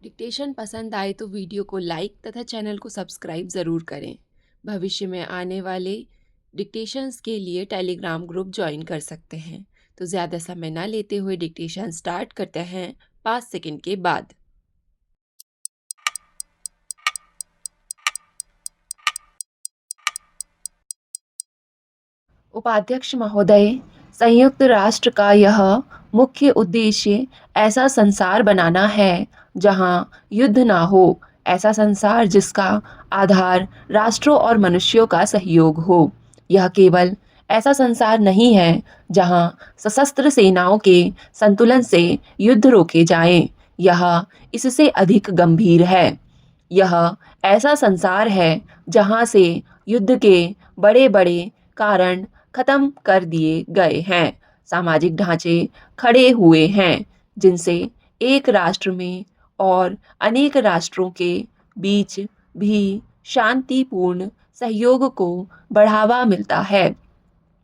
Dictation पसंद आए तो वीडियो को लाइक तथा चैनल को सब्सक्राइब ज़रूर करें। भविष्य में आने वाले डिक्टेशंस के लिए टेलीग्राम ग्रुप ज्वाइन कर सकते हैं। तो ज़्यादा समय ना लेते हुए डिक्टेशन स्टार्ट करते हैं 5 सेकंड के बाद। उपाध्यक्ष महोदय, संयुक्त राष्ट्र का यह मुख्य उद्देश्य ऐसा संसार बनाना है जहां युद्ध ना हो। ऐसा संसार जिसका आधार राष्ट्रों और मनुष्यों का सहयोग हो। यह केवल ऐसा संसार नहीं है जहां सशस्त्र सेनाओं के संतुलन से युद्ध रोके जाएं। यह इससे अधिक गंभीर है। यह ऐसा संसार है जहां से युद्ध के बड़े बड़े कारण खत्म कर दिए गए हैं। सामाजिक ढांचे खड़े हुए हैं जिनसे एक राष्ट्र में और अनेक राष्ट्रों के बीच भी शांतिपूर्ण सहयोग को बढ़ावा मिलता है।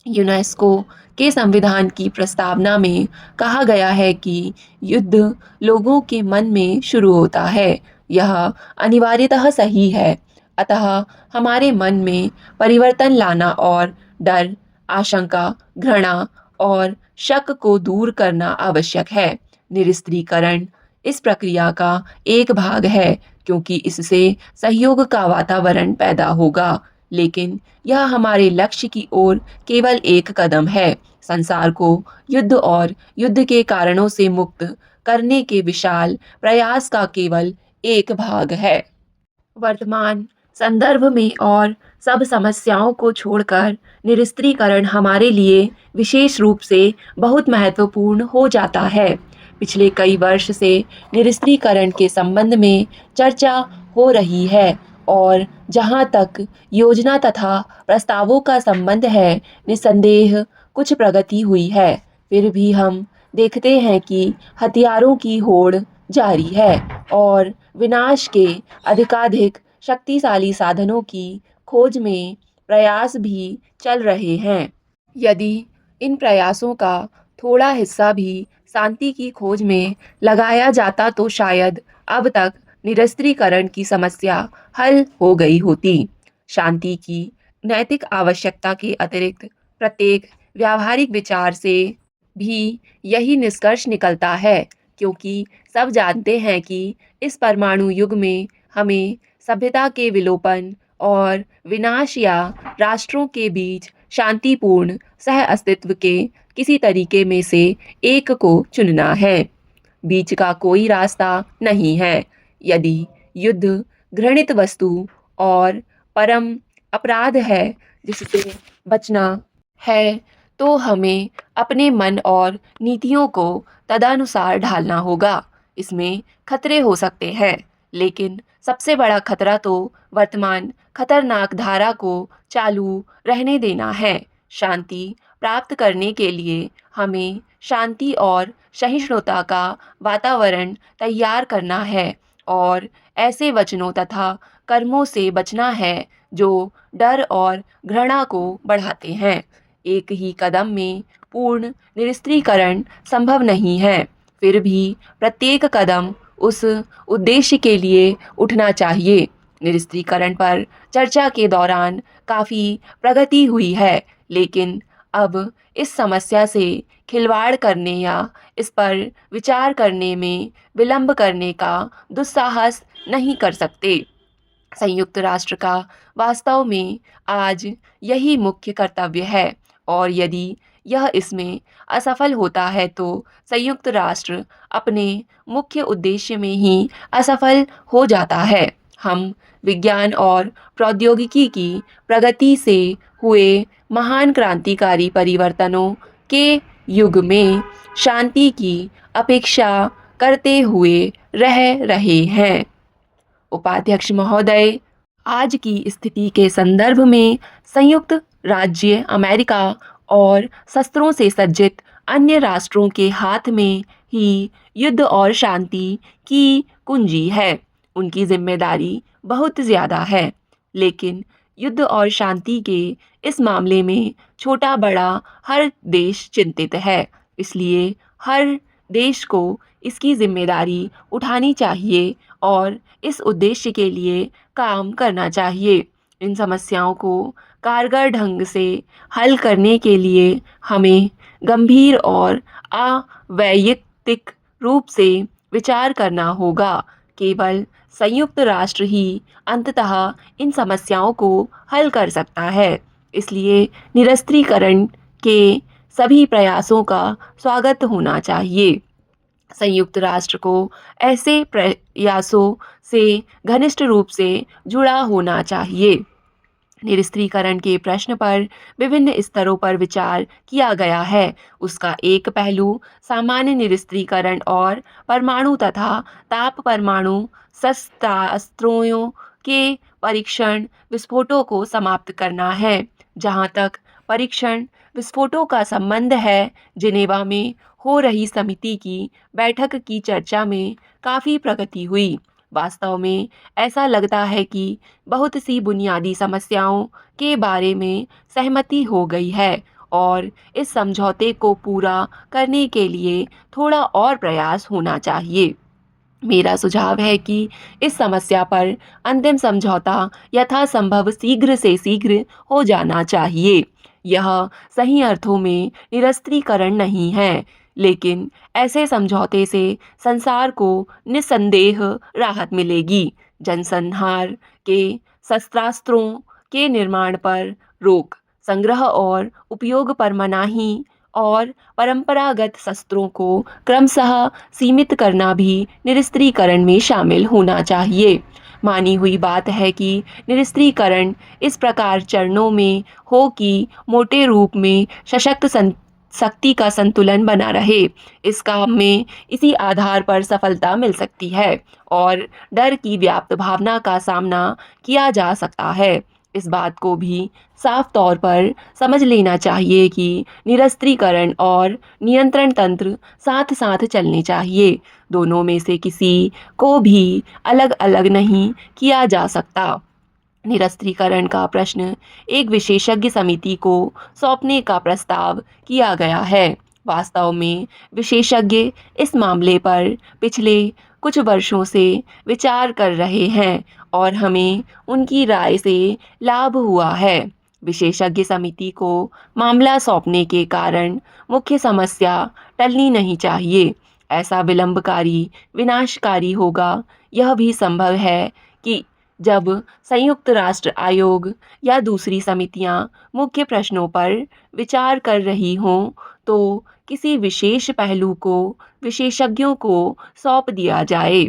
यूनेस्को के संविधान की प्रस्तावना में कहा गया है कि युद्ध लोगों के मन में शुरू होता है। यह अनिवार्यतः सही है। अतः हमारे मन में परिवर्तन लाना और डर, आशंका, घृणा और शक को दूर करना आवश्यक है। निरस्त्रीकरण इस प्रक्रिया का एक भाग है क्योंकि इससे सहयोग का वातावरण पैदा होगा, लेकिन यह हमारे लक्ष्य की ओर केवल एक कदम है। संसार को युद्ध और युद्ध के कारणों से मुक्त करने के विशाल प्रयास का केवल एक भाग है। वर्तमान संदर्भ में और सब समस्याओं को छोड़कर निरस्त्रीकरण हमारे लिए विशेष रूप से बहुत महत्वपूर्ण हो जाता है। पिछले कई वर्ष से निरस्त्रीकरण के संबंध में चर्चा हो रही है और जहां तक योजना तथा प्रस्तावों का संबंध है, निस्संदेह कुछ प्रगति हुई है। फिर भी हम देखते हैं कि हथियारों की होड़ जारी है और विनाश के अधिकाधिक शक्तिशाली साधनों की खोज में प्रयास भी चल रहे हैं। यदि इन प्रयासों का थोड़ा हिस्सा भी शांति की खोज में लगाया जाता तो शायद अब तक निरस्त्रीकरण की समस्या हल हो गई होती। शांति की नैतिक आवश्यकता के अतिरिक्त प्रत्येक व्यावहारिक विचार से भी यही निष्कर्ष निकलता है, क्योंकि सब जानते हैं कि इस परमाणु युग में हमें सभ्यता के विलोपन और विनाश या राष्ट्रों के बीच शांतिपूर्ण सह अस्तित्व के किसी तरीके में से एक को चुनना है। बीच का कोई रास्ता नहीं है। यदि युद्ध घृणित वस्तु और परम अपराध है जिससे बचना है, तो हमें अपने मन और नीतियों को तदनुसार ढालना होगा। इसमें खतरे हो सकते हैं, लेकिन सबसे बड़ा खतरा तो वर्तमान खतरनाक धारा को चालू रहने देना है। शांति प्राप्त करने के लिए हमें शांति और सहिष्णुता का वातावरण तैयार करना है और ऐसे वचनों तथा कर्मों से बचना है जो डर और घृणा को बढ़ाते हैं। एक ही कदम में पूर्ण निरस्त्रीकरण संभव नहीं है, फिर भी प्रत्येक कदम उस उद्देश्य के लिए उठना चाहिए। निरस्त्रीकरण पर चर्चा के दौरान काफ़ी प्रगति हुई है, लेकिन अब इस समस्या से खिलवाड़ करने या इस पर विचार करने में विलंब करने का दुस्साहस नहीं कर सकते। संयुक्त राष्ट्र का वास्तव में आज यही मुख्य कर्तव्य है और यदि यह इसमें असफल होता है तो संयुक्त राष्ट्र अपने मुख्य उद्देश्य में ही असफल हो जाता है। हम विज्ञान और प्रौद्योगिकी की प्रगति से हुए महान क्रांतिकारी परिवर्तनों के युग में शांति की अपेक्षा करते हुए रह रहे हैं। उपाध्यक्ष महोदय, आज की स्थिति के संदर्भ में संयुक्त राज्य अमेरिका और शस्त्रों से सज्जित अन्य राष्ट्रों के हाथ में ही युद्ध और शांति की कुंजी है। उनकी जिम्मेदारी बहुत ज़्यादा है, लेकिन युद्ध और शांति के इस मामले में छोटा बड़ा हर देश चिंतित है। इसलिए हर देश को इसकी जिम्मेदारी उठानी चाहिए और इस उद्देश्य के लिए काम करना चाहिए। इन समस्याओं को कारगर ढंग से हल करने के लिए हमें गंभीर और अवैयक्तिक रूप से विचार करना होगा। केवल संयुक्त राष्ट्र ही अंततः इन समस्याओं को हल कर सकता है। इसलिए निरस्त्रीकरण के सभी प्रयासों का स्वागत होना चाहिए। संयुक्त राष्ट्र को ऐसे प्रयासों से घनिष्ठ रूप से जुड़ा होना चाहिए। निरस्त्रीकरण के प्रश्न पर विभिन्न स्तरों पर विचार किया गया है। उसका एक पहलू सामान्य निरस्त्रीकरण और परमाणु तथा ताप परमाणु शस्त्रास्त्रों के परीक्षण विस्फोटों को समाप्त करना है। जहां तक परीक्षण विस्फोटों का संबंध है, जिनेवा में हो रही समिति की बैठक की चर्चा में काफ़ी प्रगति हुई। वास्तव में ऐसा लगता है कि बहुत सी बुनियादी समस्याओं के बारे में सहमति हो गई है और इस समझौते को पूरा करने के लिए थोड़ा और प्रयास होना चाहिए। मेरा सुझाव है कि इस समस्या पर अंतिम समझौता यथासंभव शीघ्र से शीघ्र हो जाना चाहिए। यह सही अर्थों में निरस्त्रीकरण नहीं है, लेकिन ऐसे समझौते से संसार को निस्संदेह राहत मिलेगी। जनसंहार के शस्त्रास्त्रों के निर्माण पर रोक, संग्रह और उपयोग पर मनाही और परंपरागत शस्त्रों को क्रमशः सीमित करना भी निरस्त्रीकरण में शामिल होना चाहिए। मानी हुई बात है कि निरस्त्रीकरण इस प्रकार चरणों में हो कि मोटे रूप में सशक्त शक्ति का संतुलन बना रहे। इस काम में इसी आधार पर सफलता मिल सकती है और डर की व्याप्त भावना का सामना किया जा सकता है। इस बात को भी साफ तौर पर समझ लेना चाहिए कि निरस्त्रीकरण और नियंत्रण तंत्र साथ साथ चलने चाहिए। दोनों में से किसी को भी अलग अलग नहीं किया जा सकता। निरस्त्रीकरण का प्रश्न एक विशेषज्ञ समिति को सौंपने का प्रस्ताव किया गया है। वास्तव में विशेषज्ञ इस मामले पर पिछले कुछ वर्षों से विचार कर रहे हैं और हमें उनकी राय से लाभ हुआ है। विशेषज्ञ समिति को मामला सौंपने के कारण मुख्य समस्या टलनी नहीं चाहिए। ऐसा विलंबकारी विनाशकारी होगा। यह भी संभव है कि जब संयुक्त राष्ट्र आयोग या दूसरी समितियां मुख्य प्रश्नों पर विचार कर रही हों, तो किसी विशेष पहलू को विशेषज्ञों को सौंप दिया जाए।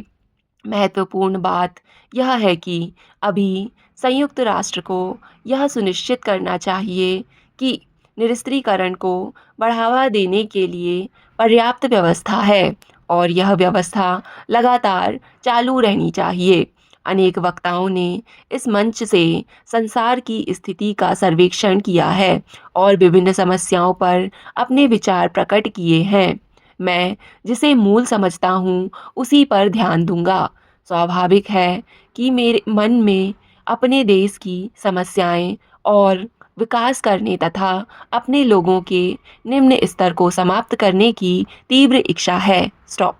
महत्वपूर्ण बात यह है कि अभी संयुक्त राष्ट्र को यह सुनिश्चित करना चाहिए कि निरस्त्रीकरण को बढ़ावा देने के लिए पर्याप्त व्यवस्था है और यह व्यवस्था लगातार चालू रहनी चाहिए। अनेक वक्ताओं ने इस मंच से संसार की स्थिति का सर्वेक्षण किया है और विभिन्न समस्याओं पर अपने विचार प्रकट किए हैं। मैं जिसे मूल समझता हूँ उसी पर ध्यान दूंगा। स्वाभाविक है कि मेरे मन में अपने देश की समस्याएं और विकास करने तथा अपने लोगों के निम्न स्तर को समाप्त करने की तीव्र इच्छा है। स्टॉप।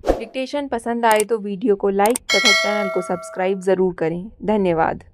डिक्टेशन पसंद आए तो वीडियो को लाइक तथा चैनल को सब्सक्राइब ज़रूर करें। धन्यवाद।